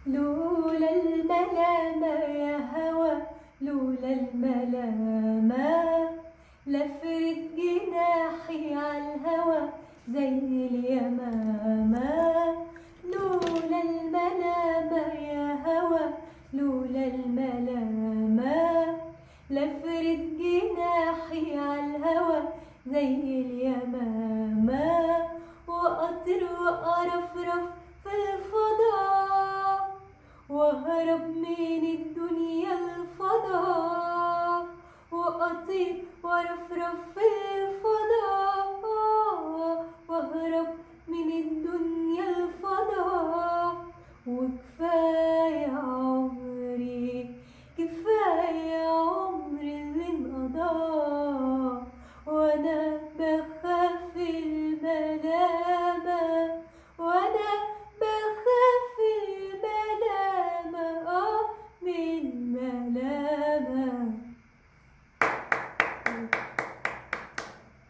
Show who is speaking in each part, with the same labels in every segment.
Speaker 1: لولا الملامة يا هوى، لولا الملامة لفرد جناحي عالهوى زي اليمامة. لولا الملامة يا هوى، لولا الملامة لفرد جناحي عالهوى زي اليمامة. وأطير وأرفرف في الفضاء، وأهرب من الدنيا الفضاء. وأطير وأرفرف في الفضاء، وأهرب من الدنيا الفضاء. وكفاية عمري، كفاية عمري اللي انقضى وأنا بخاف الملامة، وأنا بخاف الملامة من ملامة.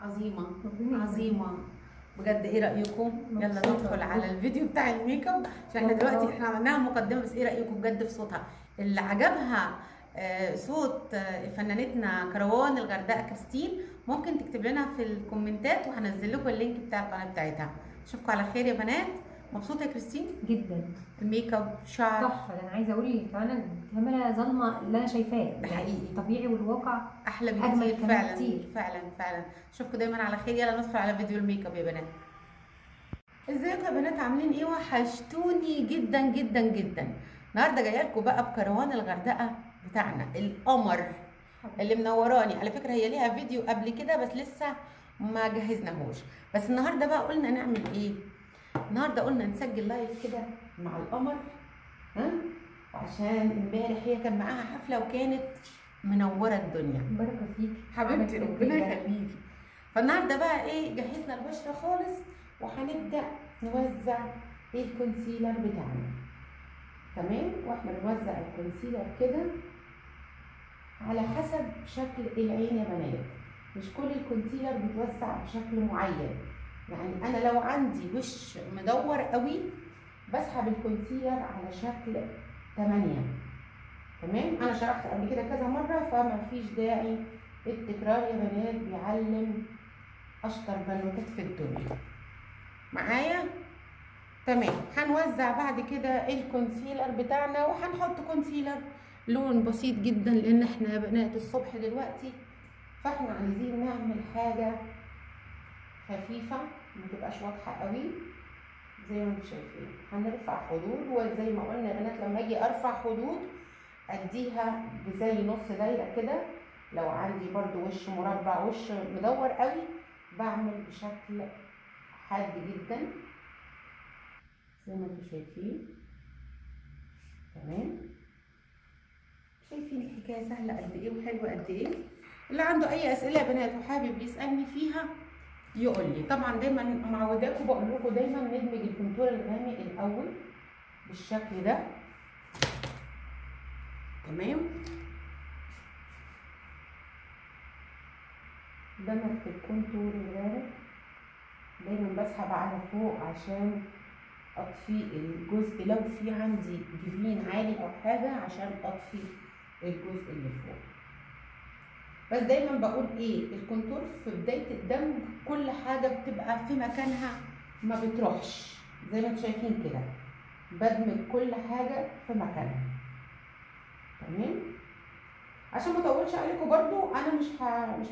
Speaker 2: عظيمة عظيمة بجد. ايه رأيكم؟ يلا ندخل على الفيديو بتاع الميك اب، عشان احنا دلوقتي احنا عملناها مقدمة، بس ايه رأيكم بجد في صوتها؟ اللي عجبها صوت فنانتنا كروان الغردقة كريستين ممكن تكتب لنا في الكومنتات، وهنزل لكم اللينك بتاع القناة بتاعتها. اشوفكم على خير يا بنات. مبسوطة يا كريستين؟
Speaker 1: جدا.
Speaker 2: الميك اب شعر
Speaker 1: تحفه. ده انا عايزه اقول كمان الكاميرا ظالمه اللي انا شايفاه،
Speaker 2: ده حقيقي.
Speaker 1: الطبيعي والواقع
Speaker 2: احلى
Speaker 1: أجمل
Speaker 2: بكتير
Speaker 1: كمان
Speaker 2: فعلا
Speaker 1: كتير.
Speaker 2: فعلا فعلا. اشوفكم دايما على خير. يلا ندخل على فيديو الميك اب يا بنات. ازيكم يا بنات؟ عاملين ايه؟ وحشتوني جدا جدا جدا. النهارده جايه لكم بقى بكروان الغردقه بتاعنا القمر اللي منوراني. على فكره هي ليها فيديو قبل كده بس لسه ما جهزناهوش. بس النهارده بقى قلنا نعمل ايه؟ النهارده قلنا نسجل لايف كده مع القمر، ها؟ وعشان امبارح هي كان معاها حفله وكانت منوره الدنيا.
Speaker 1: بركه فيك
Speaker 2: حبيبتي ربنا يخليكي. فالنهارده بقى ايه، جهزنا البشره خالص وهنبدا نوزع الكونسيلر بتاعنا. تمام؟ واحنا بنوزع الكونسيلر كده على حسب شكل العين يا بنات. مش كل الكونسيلر بتوزع بشكل معين. يعني انا لو عندي وش مدور قوي بسحب الكونسيلر على شكل 8. تمام؟ انا شرحت قبل كده كذا مره فما فيش داعي التكرار يا بنات، بيعلم اشطر بنوتات في الدنيا. معايا؟ تمام. هنوزع بعد كده الكونسيلر بتاعنا، وهنحط كونسيلر لون بسيط جدا لان احنا يا بنات الصبح دلوقتي، فاحنا عايزين نعمل حاجه خفيفه ما تبقاش واضحه قوي. زي ما انتم شايفين هنرفع خدود، وزي ما قلنا يا بنات لما اجي ارفع خدود اديها بزي نص دايره كده. لو عندي برضو وش مربع وش مدور قوي بعمل بشكل حاد جدا زي ما انتم شايفين. تمام؟ شايفين الحكايه سهله قد ايه وحلوه قد ايه؟ اللي عنده اي اسئله يا بنات وحابب يسالني فيها يقول لي. طبعا دايما معوداكم بقول لكم دايما ندمج الكونتور الغامق الاول بالشكل ده. تمام؟ دمج الكونتور الغامق. دايما بسحب على فوق عشان اطفي الجزء لو في عندي جبين عالي او حاجه، عشان اطفي الجزء اللي فوق. بس دايما بقول ايه، الكونتور في بدايه الدمج كل حاجه بتبقى في مكانها ما بتروحش. زي ما انتم شايفين كده بدمج كل حاجه في مكانها. تمام؟ عشان ما اطولش عليكم برضو، انا مش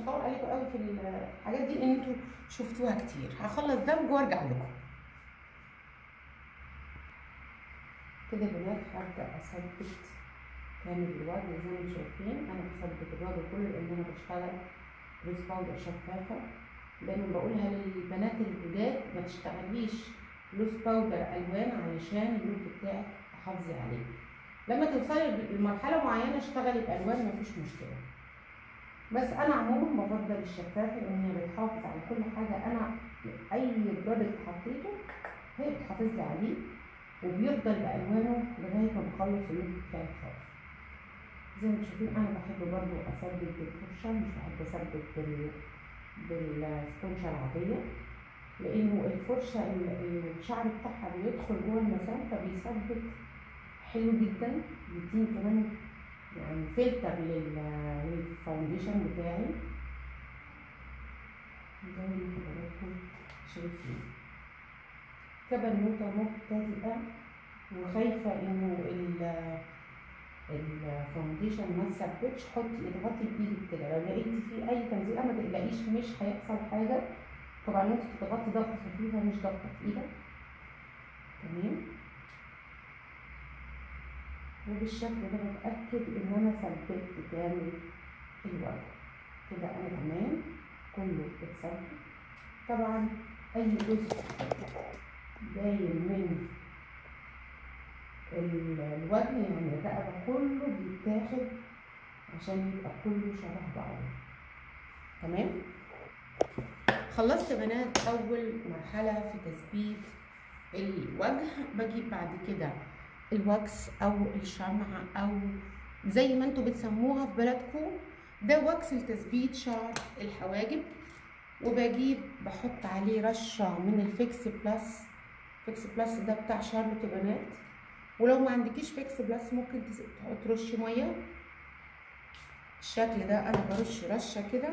Speaker 2: هطول عليكم قوي في الحاجات دي لان انتوا شفتوها كتير. هخلص دمج وارجع لكم. كده يا بنات هبدا اثبت كامل الوجه زي ما انتم شايفين. انا بثبت الوجه كله لان انا بشتغل لوز باودر شفافه. دايما بقولها للبنات الجداد ما تشتغليش لوز باودر الوان علشان اللوك بتاعك تحافظي عليه. لما توصلي لمرحله معينه اشتغلي بالوان مفيش مشكله. بس انا عموما بفضل الشفافه لان هي بتحافظ على كل حاجه. انا اي برودكت حطيته هي بتحافظ لي عليه وبيفضل بالوانه لغايه ما بخلص اللوك بتاعي خالص. زي ما شايفين انا بحب برضو اثبت بالفرشه، مش بحب اثبت بالسبونجه العاديه لانه الفرشه الشعر بتاعها بيدخل جوه المسام فبيثبت حلو جدا، بيديني كمان يعني فلتر للفاونديشن بتاعي زي ما حضراتكم شايفين. كبنوتة مبتدئة وخايفة انه الفاونديشن ما تثبتش، اضغطي بايدك كده، لو لقيتي فيه اي تلزيقه ما تقلقيش مش هيحصل حاجه. طبعا انت بتضغطي ضغطه خفيفه مش ضغطه تقيله. تمام. وبالشكل ده بتاكد ان انا ثبت كامل الوجه كده. انا تمام، كله اتثبت. طبعا اي جزء باين من الوجه يعني الرقبه كله بيتاخد عشان يبقى كله شبه بعضه. تمام. خلصت يا بنات اول مرحله في تثبيت الوجه. بجيب بعد كده الواكس او الشمع او زي ما انتوا بتسموها في بلدكم، ده واكس لتثبيت شعر الحواجب. وبجيب بحط عليه رشه من الفيكس بلس. فيكس بلس ده بتاع شارلوت يا بنات، ولو ما عندكيش فيكس بلس ممكن ترشي ميه بالشكل ده. انا برش رشه كده،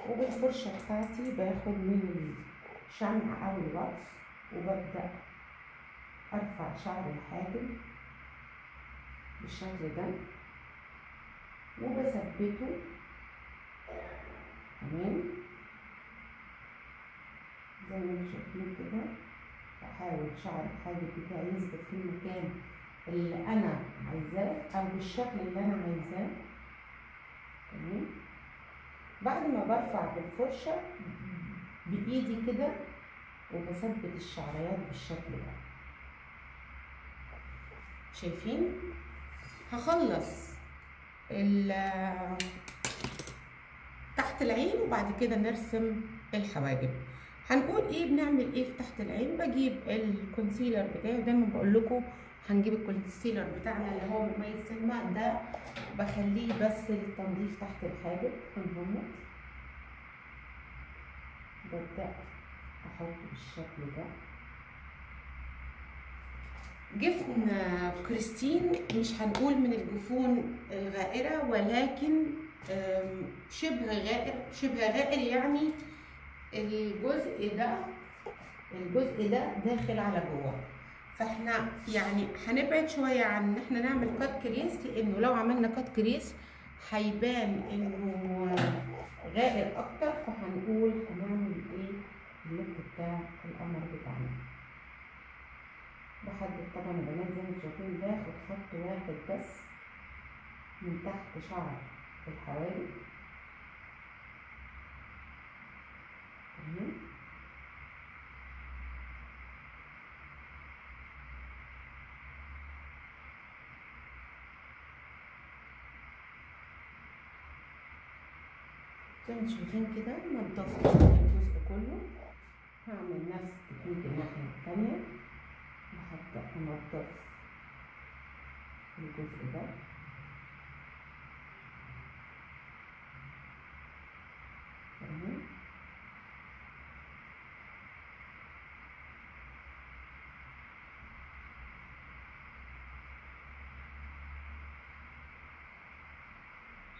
Speaker 2: وبالفرشه بتاعتي باخد من الشمع او الواكس وببدا ارفع شعر الحاجب بالشكل ده وبثبته. تمام. زي ما انتم شايفين كده، بحاول شعر الحاجب بتاعي يثبت في المكان اللي انا عايزاه او بالشكل اللي انا عايزاه. تمام. بعد ما برفع بالفرشه بايدي كده وبثبت الشعريات بالشكل ده. شايفين؟ هخلص تحت العين وبعد كده نرسم الحواجب. هنقول ايه بنعمل ايه في تحت العين. بجيب الكونسيلر بتاعي، دايما بقول لكم هنجيب الكونسيلر بتاعنا اللي هو مميز سينما ده، بخليه بس للتنظيف تحت الحاجب. هنهمط، ببدأ احط بالشكل ده. جفن كريستين مش هنقول من الجفون الغائرة، ولكن شبه غائر يعني الجزء ده داخل على جوه. فاحنا يعني هنبعد شويه عن ان احنا نعمل كات كريس، لانه لو عملنا كات كريس هيبان انه غائر اكتر. فهنقول هنعمل ايه اللوك بتاع القمر بتاعنا. بحدد طبعا يا بنات زي ما انتم شايفين، باخد خط واحد بس من تحت شعر الحواجب. تمام. زي ما انتم شايفين كده نضفت الجزء كله. هعمل نفس التكنيك الناحية التانية، وهبدأ انضف الجزء ده. تمام.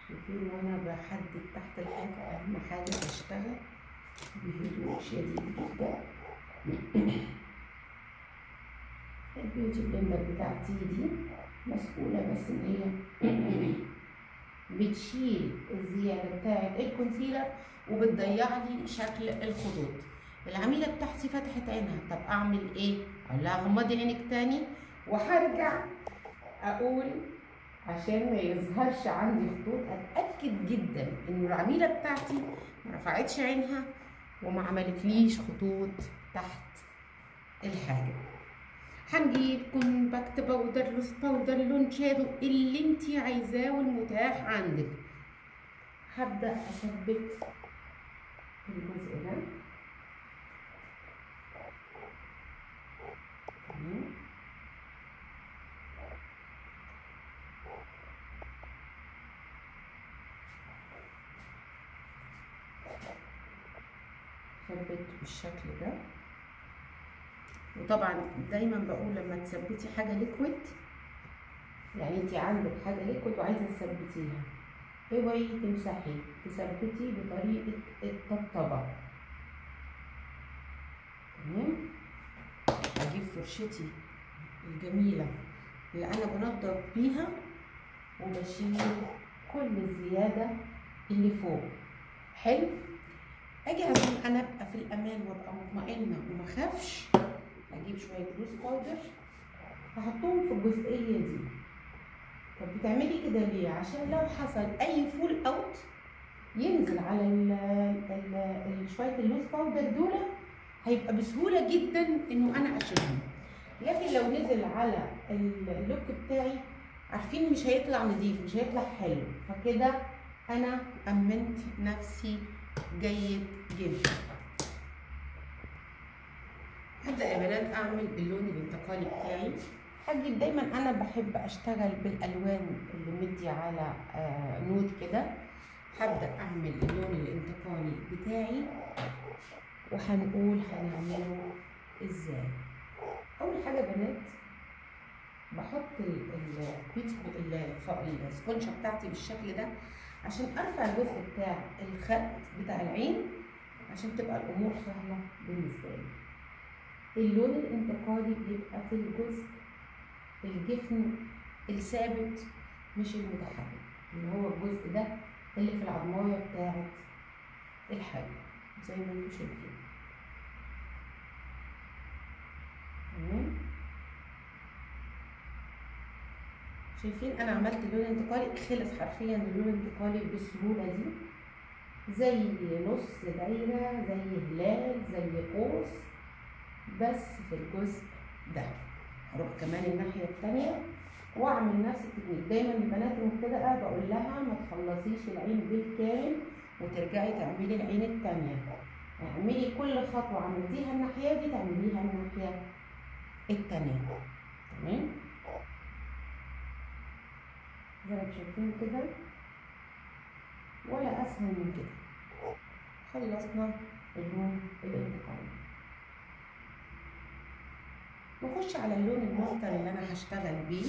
Speaker 2: شايفين وانا بحدد تحت الحاجة اهم حاجة بشتغل بهدوء شديد جدا. البيوتي بلندر بتاعتي دي مسؤولة بس ان هي بتشيل الزيادة بتاعت الكونسيلر وبتضيع لي شكل الخدود. العميلة بتاعتي فتحت عينها، طب اعمل ايه؟ اقول لها غمضي عينك تاني، وهرجع اقول عشان ما يظهرش عندي خطوط، اتاكد جدا ان العميله بتاعتي ما رفعتش عينها وما عملتليش خطوط تحت الحاجب. هنجيب كومباكت باودر، لوس باودر، لون شادو اللي انتي عايزاه والمتاح عندك. هبدا اثبت الجزء ده. تمام. ثبت بالشكل ده. وطبعا دايما بقول لما تثبتي حاجه ليكويد يعني انت عندك حاجه ليكويد وعايزه تثبتيها، اوعي تمسحي، تثبتي بطريقه الطبطبه. تمام. اجيب فرشتي الجميله اللي انا بنضف بيها وبشيل كل الزياده اللي فوق. حلو. اجي عشان انا ابقى في الامان وابقى مطمئنه وما اخافش، اجيب شويه لوز باودر هحطهم في الجزئيه دي. طب بتعملي كده ليه؟ عشان لو حصل اي فول اوت ينزل على شويه اللوز باودر دول، هيبقى بسهوله جدا انه انا اشيلهم. لكن لو نزل على اللوك بتاعي عارفين مش هيطلع نضيف، مش هيطلع حلو، فكده انا امنت نفسي جيد جدا. هبدا يا بنات اعمل اللون الانتقالي بتاعي. هجيب دايما، انا بحب اشتغل بالالوان اللي مدي على نود كده. هبدا اعمل اللون الانتقالي بتاعي وهنقول هنعمله ازاي. اول حاجه يا بنات بحط السبونشه بتاعتي بالشكل ده عشان ارفع الجزء بتاع الخد بتاع العين عشان تبقى الامور سهله بالنسبه لي. اللون الانتقالي بيبقى في الجزء الجفن الثابت مش المتحرك، اللي هو الجزء ده اللي في العضمايه بتاعت الحاجب زي ما انتم شايفين. تمام. شايفين انا عملت اللون الانتقالي، خلص حرفيا اللون الانتقالي بالسهوله دي، زي نص دايره، زي هلال، زي قوس، بس في الجزء ده. هروح كمان الناحيه الثانيه واعمل نفس التكنيك. دايما البنات المبتدئه بقول لها ما تخلصيش العين بالكامل وترجعي تعملي العين الثانيه، اعملي كل خطوه عملتيها الناحيه دي تعمليها الناحيه الثانيه. تمام. زي ما شايفين كده، ولا اسهل من كده. خلصنا اللون الانتقالي. نخش على اللون الماستر اللي انا هشتغل بيه.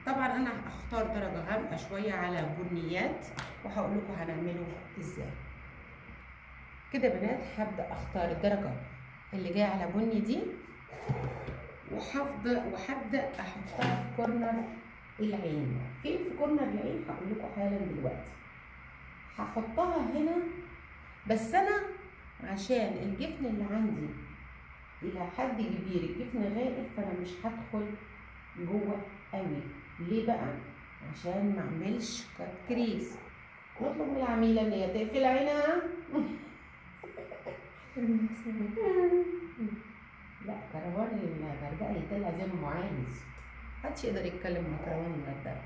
Speaker 2: طبعا انا هختار درجه غامقه شويه على بنيات وهقول لكم هنعمله ازاي. كده يا بنات هبدا اختار الدرجه اللي جايه على بني دي وهبدا احطها في كورنر العين. فين في كورنر العين؟ هقول لكم حالا دلوقتي. هحطها هنا، بس انا عشان الجفن اللي عندي الى حد كبير الجفن غائر، فانا مش هدخل جوه قوي. ليه بقى؟ عشان ما اعملش كات كريس. نطلب من العميله ان هي تقفل عينها. لا، كروان الغردقه يتدلع زي ما هو عايز، محدش يقدر يتكلم مع كروان الغردقه.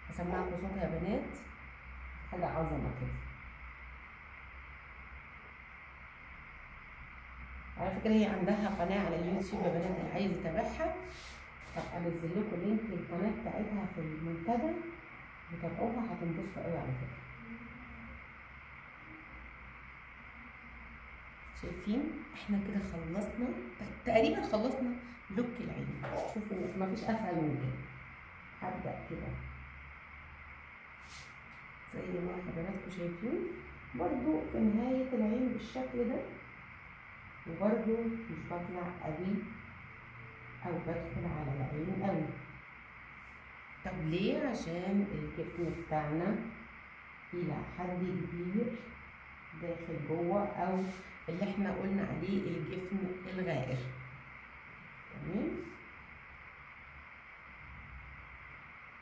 Speaker 2: هسمعكم صوتها يا بنات، حاجه عظمه كده. على فكره هي عندها قناه على اليوتيوب يا بنات، اللي عايز يتابعها طب انزل لكم لينك القناه بتاعتها في المنتدى وتابعوها، هتنبسطوا قوي على فكره. شايفين احنا كده خلصنا تقريبا، خلصنا لوك العين. شوفوا مفيش اسهل من كده. هبدا كده زي ما حضراتكم شايفين، برضو في نهايه العين بالشكل ده، وبرضو مش بطلع قوي او بدخل على العين قوي. طب ليه؟ عشان الجفن بتاعنا الى حد كبير داخل جوه، او اللي احنا قلنا عليه الجفن الغائر. تمام.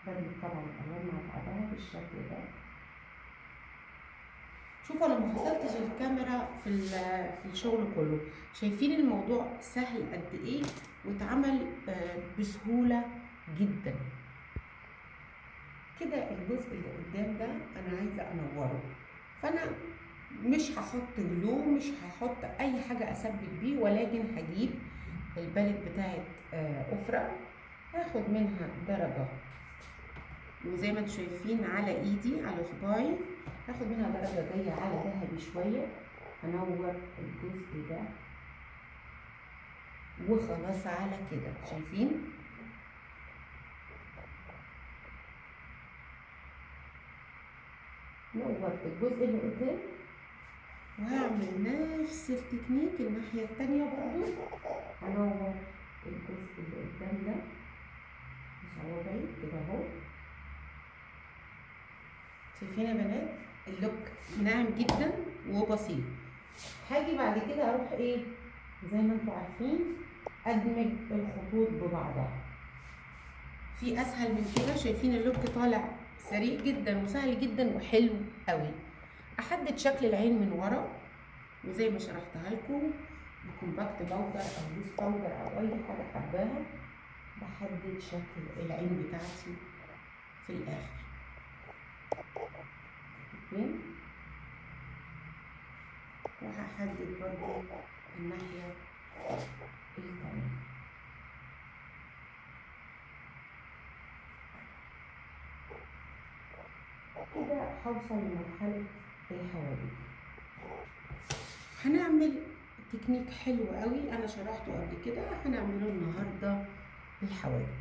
Speaker 2: بدل طبعا الالوان مع بعضها بالشكل ده. شوفوا انا ما فصلتش الكاميرا في الشغل كله. شايفين الموضوع سهل قد ايه واتعمل بسهوله جدا. كده الجزء اللي قدام ده انا عايزه انوره، فانا مش هحط جلو، مش هحط اي حاجه اثبت بيه، ولكن هجيب البالت بتاعت افرة، هاخد منها درجه، وزي ما انتم شايفين على ايدي على صباعي هاخد منها درجه جايه على ذهبي شويه، هنور الجزء ده وخلاص على كده. شايفين نقبض الجزء اللي قدام، وهعمل نفس التكنيك الناحية التانية برضو. هنور الجزء اللي قدام ده بصوابعي كده اهو. شايفين يا بنات اللوك ناعم جدا وبسيط. هاجي بعد كده اروح ايه زي ما انتوا عارفين ادمج الخطوط ببعضها. في اسهل من كده؟ شايفين اللوك طالع سريع جدا وسهل جدا وحلو قوي. احدد شكل العين من ورا، وزي ما شرحتها لكم بكومباكت باودر او لوز باودر او اي حاجه حباها، بحدد شكل العين بتاعتي في الاخر. فين؟ وهحدد برضو الناحيه التانيه. كده هوصل لمرحله الحواجب. هنعمل تكنيك حلو قوي انا شرحته قبل كده، هنعمله النهارده بالحواجب.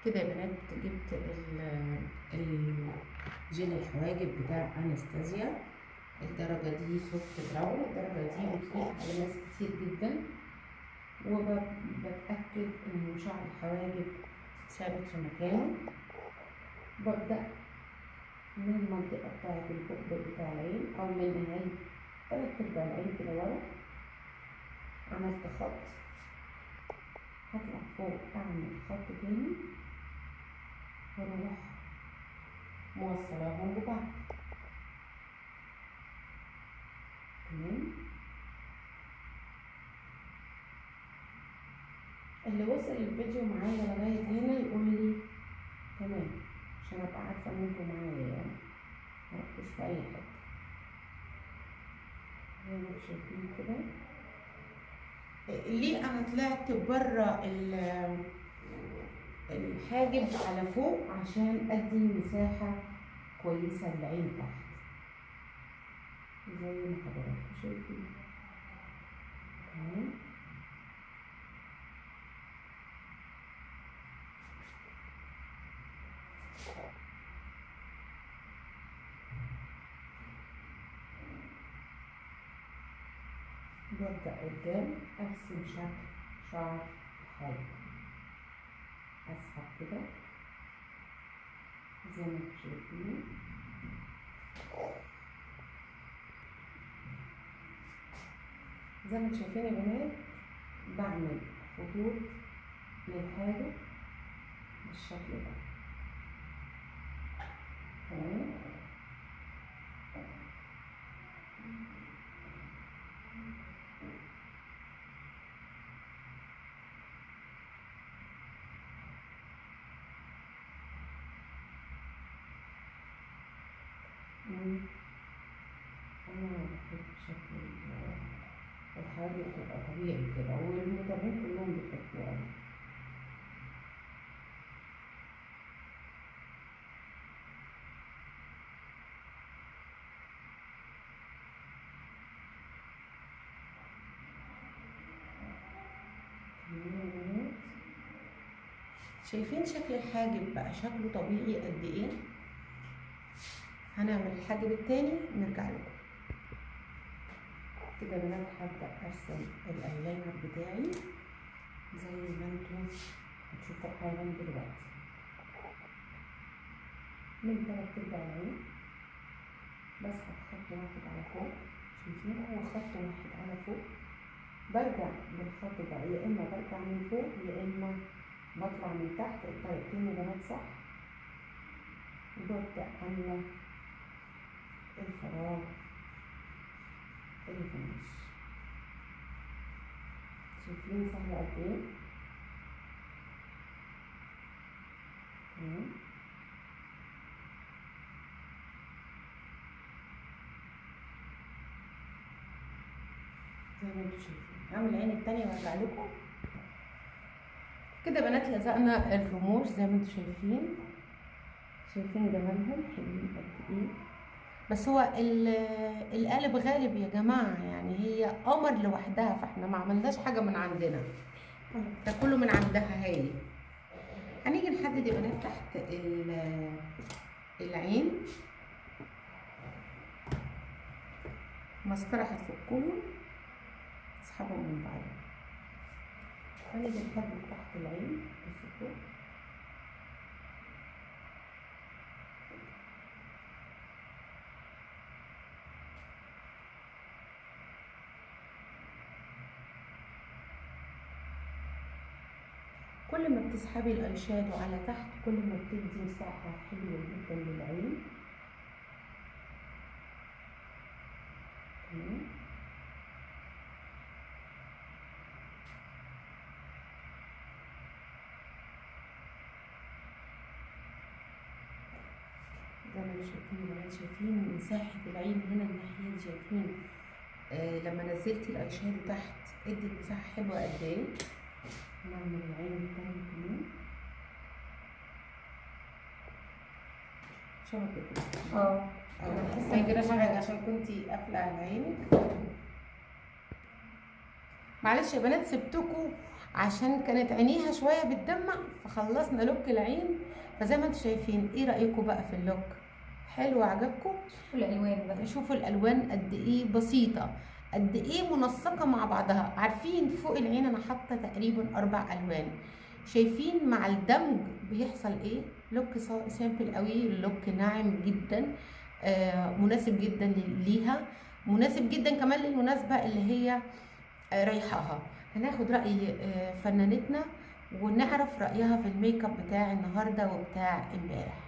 Speaker 2: كده يا بنات جبت الجيل الحواجب بتاع انستازيا. الدرجه دي سوفت براون، الدرجه دي بتليق على ناس كتير جدا، وبتاكد ان شعر الحواجب ثابت في مكانه. ببدا من المنطقه بتاعه البق بتاع العين او من نهايه 3/4 العين كده ورا، عملت خط، هطلع فوق اعمل خط تاني واروح موصلاهم ببعض. تمام. اللي وصل الفيديو معايا لغايه هنا يقول لي تمام، عشان ابقى عارفه ان انتوا معايا يعني مركزش في اي حته. زي ما شايفين كده. ليه انا طلعت بره الحاجب على فوق؟ عشان ادي مساحه كويسه للعين تحت زي ما حضراتكم شايفين. تمام. ببدأ قدام ارسم شكل شعر الحاجب، اسحب كده زي ما انتم شايفين. زي ما انتم شايفين يا بنات بعمل خطوط للحاجب بالشكل ده. تمام. انا بحب شكل الحاجب تبقى طبيعي كده، والمتابعين كلهم بيحبوه قوي. شايفين شكل الحاجب بقى شكله طبيعي قد ايه؟ هنعمل الحاجب التاني نرجع لكم. كده بنات هبدأ ارسم الايلاينر بتاعي زي ما انتم هتشوفوا حالا دلوقتي. من 3/4 العين بسحب خط واحد على فوق، شايفين هو خط واحد على فوق. برجع بالخط ده، يا اما برجع من فوق يا اما بطلع من تحت. الطريقتين يا بنات صح. وببدأ املى الفراغ اللي في النص. شايفين سهل قد ايه؟ تمام. زي ما انتوا شايفين. هعمل العين التانية وارجع لكم. كده بنات لزقنا الرموش زي ما انتوا شايفين. شايفين جمالهم حلوين قد ايه؟ بس هو القالب غالب يا جماعه، يعني هي قمر لوحدها، فاحنا ما عملناش حاجه من عندنا، ده كله من عندها هي. هنيجي نحدد يا بنات تحت العين مسكرة هتفكهم، اسحبهم من بعض. هنزل لحد تحت العين بصوا كل ما بتسحبي الاي شادو على تحت كل ما بتدي مساحة حلوة جدا للعين. تمام. زي ما انتم شايفين يا بنات، شايفين مساحة العين هنا الناحية دي، شايفين لما نزلتي الاي شادو تحت ادي مساحة حلوة قد ايه. نعمل العين التانية كمان شبكة كده. ما يجراش حاجة عشان كنتي قافلة على عينك. معلش يا بنات سبتكم عشان كانت عينيها شوية بتدمع، فخلصنا لوك العين. فزي ما انتم شايفين، ايه رأيكم بقى في اللوك؟ حلو عجبكم؟
Speaker 1: شوفوا الالوان بقى،
Speaker 2: شوفوا الالوان قد ايه بسيطة، قد ايه منسقة مع بعضها. عارفين فوق العين انا حاطة تقريبا 4 الوان، شايفين مع الدمج بيحصل ايه؟ لوك سامبل قوي، لوك ناعم جدا، مناسب جدا ليها، مناسب جدا كمان للمناسبة اللي هي رايحاها. هناخد رأي فنانتنا ونعرف رأيها في الميك اب بتاع النهارده وبتاع امبارح.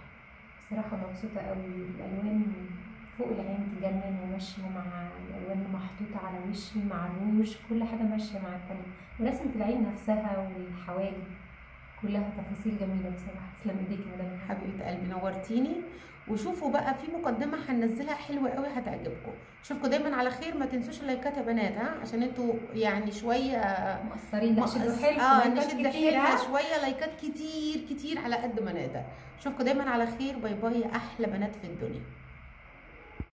Speaker 1: بصراحة مبسوطة قوي، الألوان فوق العين تجنن وماشية مع الألوان اللي محطوطة على وشي مع الروج، كل حاجة ماشية مع التانية، ورسمة العين نفسها والحواجب كلها تفاصيل جميلة بصراحة. تسلم ايديكي يا مدام.
Speaker 2: حبيبة قلبي نورتيني. وشوفوا بقى في مقدمة هننزلها حلوة قوي هتعجبكم. اشوفكم دايما على خير. ما تنسوش اللايكات يا بنات، عشان انتوا يعني شوية
Speaker 1: مقصرين. نشد حيلكم،
Speaker 2: نشد حيلنا شوية، لايكات كتير كتير على قد ما نقدر. اشوفكم دايما على خير. باي باي يا احلى بنات في الدنيا.